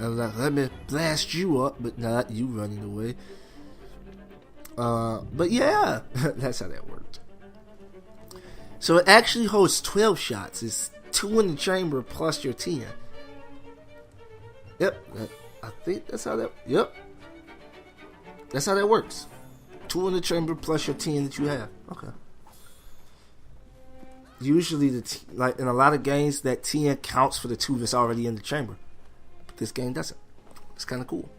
I was like, let me blast you up, but not you running away. But yeah, that's how that worked. So it actually holds 12 shots. It's 2 in the chamber plus your 10. Yep, I think that's how that. Yep, that's how that works. 2 in the chamber plus your 10 that you have. Okay. Usually, like in a lot of games, that 10 counts for the 2 that's already in the chamber. But this game doesn't. It's kind of cool.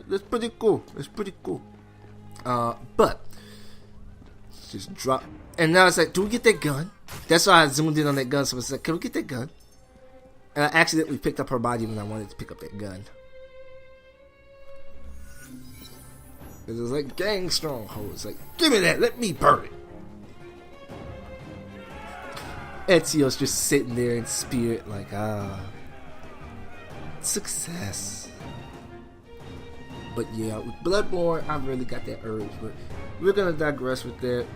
That's pretty cool. It's pretty cool. But just drop. And now it's like, do we get that gun? That's why I zoomed in on that gun. So it's like, can we get that gun? And I accidentally picked up her body when I wanted to pick up that gun. It was like gang stronghold. It's like, give me that. Let me burn it. Ezio's just sitting there in spirit, like, success. But yeah, with Bloodborne, I really got that urge. But we're gonna digress with that.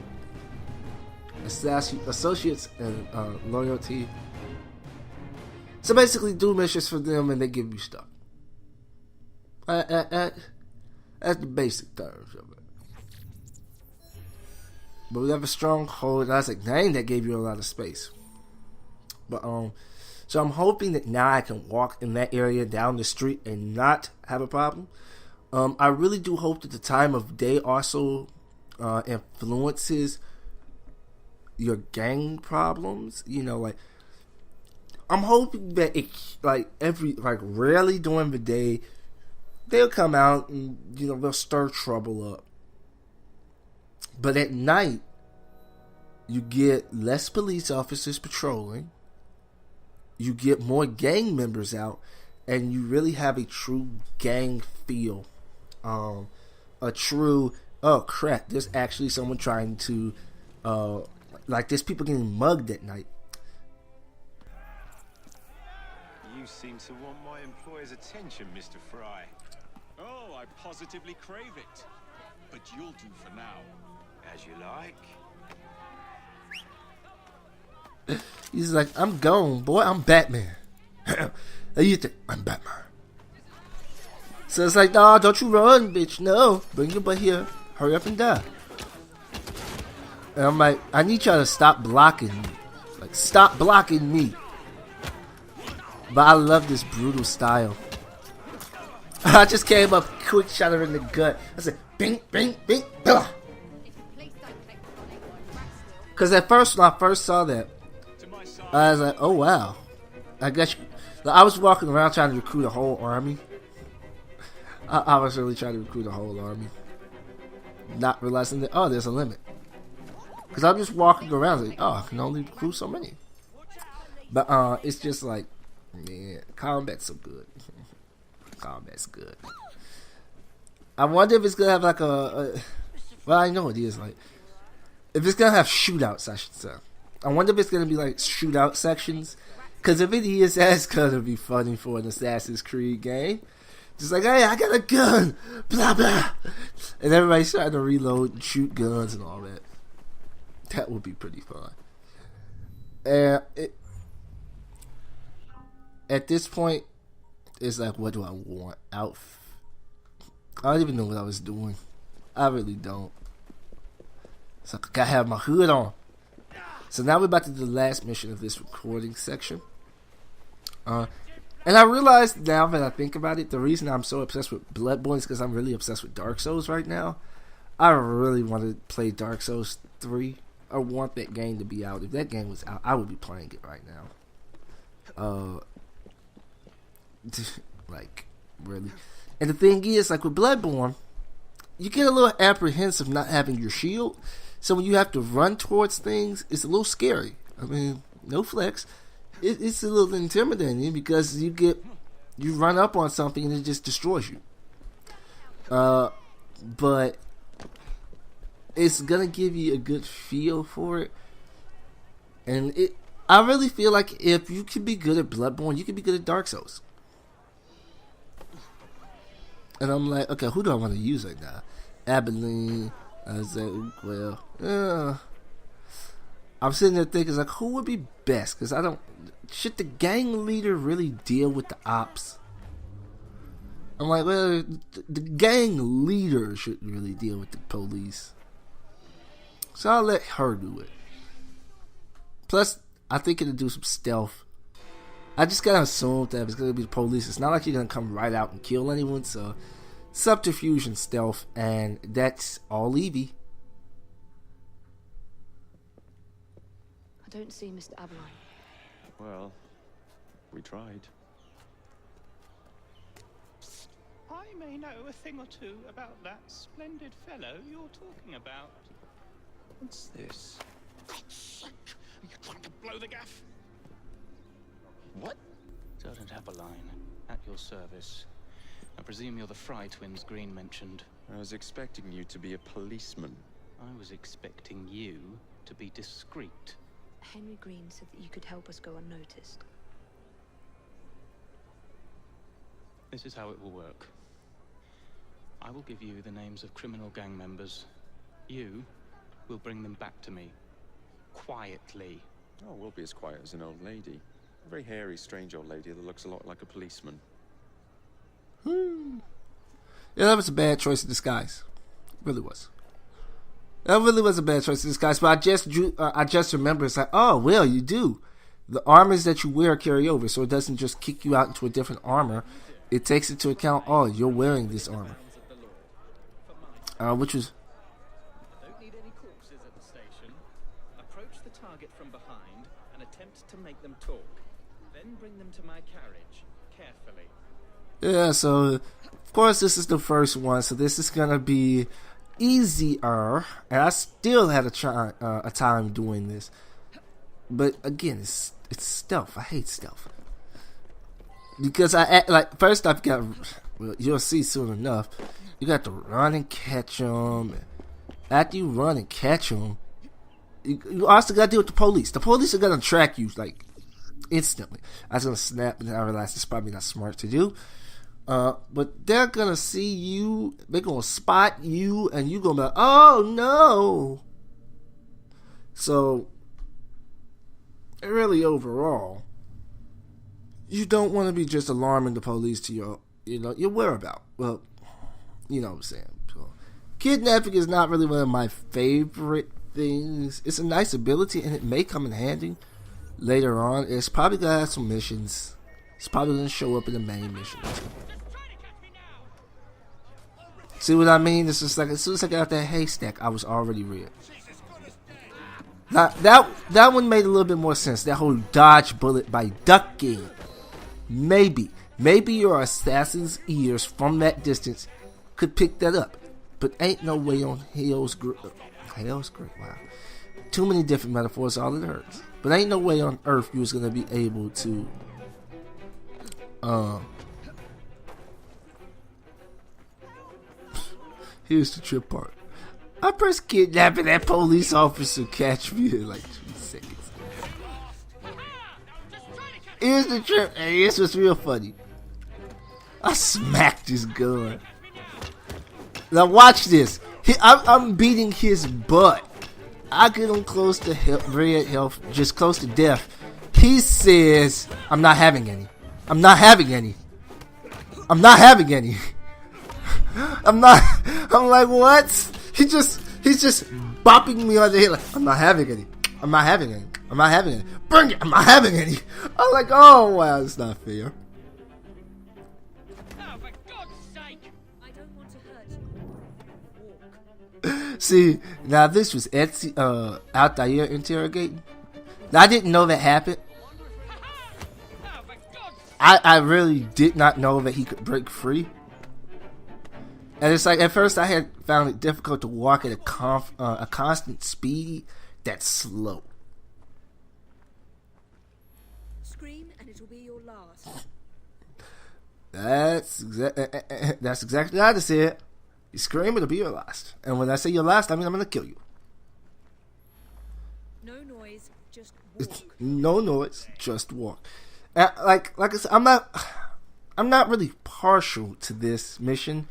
Associates and loyalty. So basically, do missions for them, and they give you stuff. That's the basic terms of it. But we have a stronghold. I was like, dang, that gave you a lot of space. But so I'm hoping that now I can walk in that area down the street and not have a problem. I really do hope that the time of day also influences your gang problems. You know, like I'm hoping that it rarely during the day they'll come out and they'll stir trouble up. But at night you get less police officers patrolling. You get more gang members out, and you really have a true gang feel. A true, oh crap, there's actually someone trying to, there's people getting mugged at night. You seem to want my employer's attention, Mr. Frye. Oh, I positively crave it. But you'll do for now. As you like. He's like, I'm gone, boy. I'm Batman. You think I'm Batman? So it's like, nah, don't you run, bitch. No, bring your butt here. Hurry up and die. And I'm like, I need y'all to stop blocking me. Like, stop blocking me. But I love this brutal style. I just came up, quick shot her in the gut. I said, bing, bing, bing, blah. Because at first, when I first saw that, I was like, oh wow. I guess I was walking around trying to recruit a whole army. I was really trying to recruit a whole army. Not realizing that, oh, there's a limit. Because I'm just walking around like, oh, I can only recruit so many. But it's just like, man, combat's so good. Combat's good. I wonder if it's going to have like well, I know it is. Like, if it's going to have shootouts, I should say. I wonder if it's going to be like shootout sections. Because if it is, that's going to be funny for an Assassin's Creed game. Just like, hey, I got a gun. Blah, blah. And everybody's trying to reload and shoot guns and all that. That would be pretty fun. And at this point, it's like, what do I want? I don't even know what I was doing. I really don't. So I gotta have my hood on. So now we're about to do the last mission of this recording section. And I realized now that I think about it, the reason I'm so obsessed with Bloodborne is because I'm really obsessed with Dark Souls right now. I really want to play Dark Souls 3. I want that game to be out. If that game was out, I would be playing it right now. Like, really. And the thing is, like with Bloodborne, you get a little apprehensive not having your shield. So when you have to run towards things, it's a little scary. I mean, no flex. It's a little intimidating because you run up on something and it just destroys you. But it's gonna give you a good feel for it. And I really feel like if you can be good at Bloodborne, you can be good at Dark Souls. And I'm like, okay, who do I want to use right now? Abilene. I was like, well, I'm sitting there thinking, like, who would be best? Because should the gang leader really deal with the ops? I'm like, well, the gang leader should really deal with the police. So I'll let her do it. Plus, I think it'll do some stealth. I just gotta assume that if it's gonna be the police, it's not like you're gonna come right out and kill anyone, so subterfuge and stealth, and that's all eyvie. I don't see Mr. Aberline. Well, we tried. I may know a thing or two about that splendid fellow you're talking about. What's this? God's sake! Are you trying to blow the gaff? What? Sergeant Aberline, at your service. I presume you're the Frye twins Green mentioned. I was expecting you to be a policeman. I was expecting you to be discreet. Henry Green said that you could help us go unnoticed. This is how it will work. I will give you the names of criminal gang members. You will bring them back to me. Quietly. Oh, we'll be as quiet as an old lady. A very hairy, strange old lady that looks a lot like a policeman. Yeah, that was a bad choice of disguise. It really was. That really was a bad choice of disguise. But I just remember, it's like, oh, well, you do. The armors that you wear carry over, so it doesn't just kick you out into a different armor. It takes into account, oh, you're wearing this armor. Which was... Don't need any corpses at the station. Approach the target from behind and attempt to make them talk. Then bring them to my carriage, carefully. Yeah, so, of course, this is the first one, so this is gonna be easier, and I still had a time doing this. But, again, it's stealth. I hate stealth. Because first I've got, well, you'll see soon enough, you got to run and catch them. After you run and catch them, you also got to deal with the police. The police are going to track you, like, instantly. I was going to snap, and I realized it's probably not smart to do. But they're going to see you, they're going to spot you, and you're going to be like, oh, no. So, really, overall, you don't want to be just alarming the police to your whereabouts. Well, you know what I'm saying. So, kidnapping is not really one of my favorite things. It's a nice ability, and it may come in handy later on. It's probably going to have some missions. It's probably going to show up in the main mission. See what I mean? It's just like, as soon as I got out that haystack, I was already red. Now, that one made a little bit more sense. That whole dodge bullet by ducking. Maybe your assassin's ears from that distance could pick that up. But ain't no way on Hell's Great. Wow. Too many different metaphors, all it hurts. But ain't no way on earth you was going to be able to here's the trip part. I pressed kidnapping that police officer catch me in like 2 seconds. Here's the trip, and this was real funny. I smacked his gun. Now watch this. I'm beating his butt. I get him close to red health, just close to death. He says, I'm not having any. I'm not having any. I'm not having any. I'm like, what? He's just bopping me on the head like, I'm not having any. I'm not having any. I'm not having any. Bring it. I'm not having any. I'm like, oh, wow, that's not fair. Oh, for God's sake! I don't want to hurt you. Walk. See, now this was Etsy, Altair interrogating. Now, I didn't know that happened. Oh, for God's sake! I really did not know that he could break free. And it's like, at first I had found it difficult to walk at a constant speed that's slow. Scream and it'll be your last. That's exactly what I just said. You scream, it'll be your last. And when I say your last, I mean I'm going to kill you. No noise, just walk. No noise, just walk. Like I said, I'm not really partial to this mission.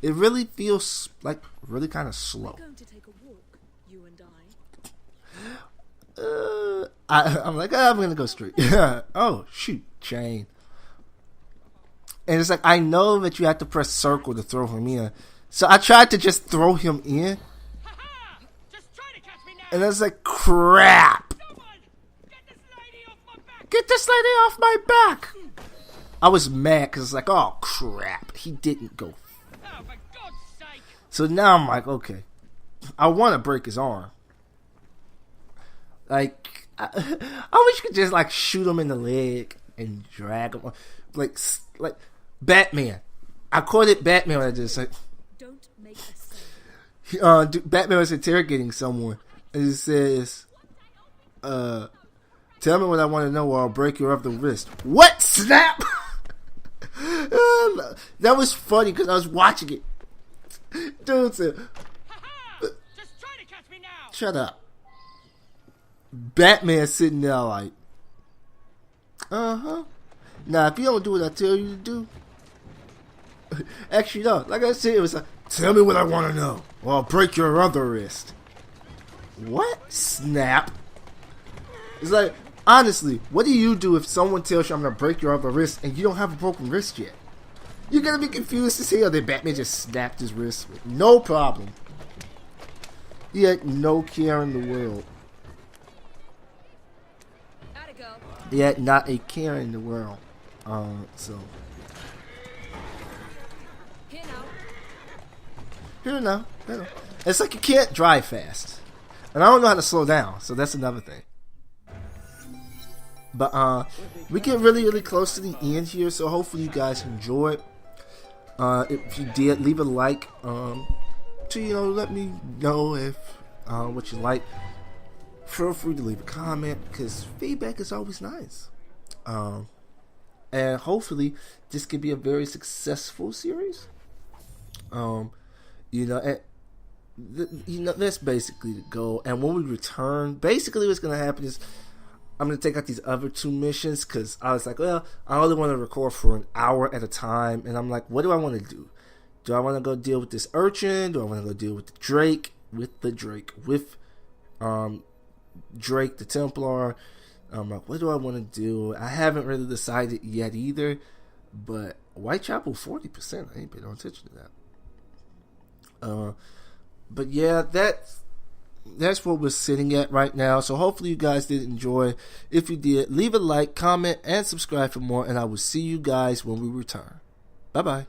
It really feels like really kind of slow. We're going to take a walk, you and I'm like, I'm gonna go straight. Oh shoot, chain. And it's like, I know that you have to press circle to throw him in. So I tried to just throw him in. Just try to catch me now. And I was like, crap. Someone, get this lady off my back. Get this lady off my back. I was mad because it's like, oh, crap. He didn't go. Oh, for God's sake. So now I'm like, okay. I want to break his arm. Like, I wish you could just, like, shoot him in the leg and drag him. Like Batman. I called it Batman when I just said. Don't make a sound. Batman was interrogating someone, and he says, "Tell me what I want to know, or I'll break your other wrist." What? Snap! That was funny because I was watching it. Dude said, Just try to catch me now. "Shut up." Batman sitting there like, "Uh-huh. Now, if you don't do what I tell you to do," actually, no. Like I said, it was like, "Tell me what I want to know, or I'll break your other wrist." What? Snap. It's like, honestly, what do you do if someone tells you I'm going to break your other wrist and you don't have a broken wrist yet? You're going to be confused as hell that Batman just snapped his wrist. No problem. He had no care in the world. Atta girl. He had not a care in the world. So. Here now. Here now. It's like you can't drive fast. And I don't know how to slow down. So that's another thing. But we get really, really close to the end here. So hopefully you guys enjoyed. If you did, leave a like. To let me know if what you like. Feel free to leave a comment because feedback is always nice. And hopefully this could be a very successful series. That's basically the goal. And when we return, basically what's going to happen is I'm going to take out these other two missions because I was like, well, I only want to record for an hour at a time. And I'm like, what do I want to do? Do I want to go deal with this urchin? Do I want to go deal with the Drake? With Drake the Templar? I'm like, what do I want to do? I haven't really decided yet either. But Whitechapel 40%. I ain't paying no attention to that. But yeah, that's what we're sitting at right now. So hopefully you guys did enjoy. If you did, leave a like, comment, and subscribe for more. And I will see you guys when we return. Bye bye.